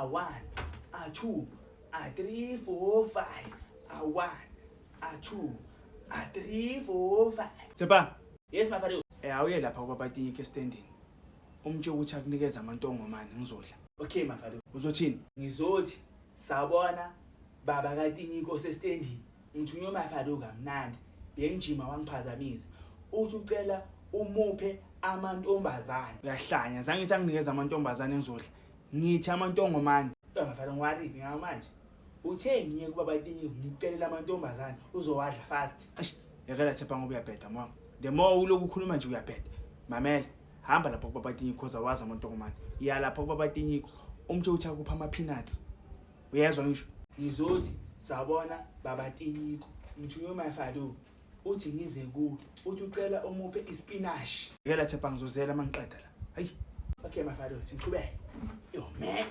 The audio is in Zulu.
1, 2, 3, 4, 5, 1, 2, 3, 4, 5. Sepa. Yes mafado. Awuye lapha kwabatinike estandini. Umtshela ukuthi akunikeza amantongomane ngizodla. Okay mafado. Uzothini? Ngizothi sabona baba kaTinyiko sestandini. Ngithunywe mafado kamnandi. Bengijima wangiphazamisa. Uthi ucela umuphe amantombazane. Uyahlanya, zange ngithi anginikeza amantombazane ngizodla. Ngithi amantongomane. Mafado ngiwaridi ngamanje. Uthe ngiye kubaba kaTinyiko ngicela amantombazane uzowadla fast. Eish, yakela Sepa ngoba uyabheda mama. The more uloku ukhuluma nje uyabheda. Mamela, hamba lapha kubaba kaTinyiko uzawazi amantongomane. Ya lapha kubaba kaTinyiko umthe uthi akupha ama peanuts. Uyezwa ngisho? Ngizothi sabona baba kaTinyiko. Ngithunywe mafado. Uthi ngize kuwe. Uthi ucela umuphe ispinashi. Yakela Sepa ngizozela mangiqeda la. Hayi. Okay mafado, siqhubeke. Yo man.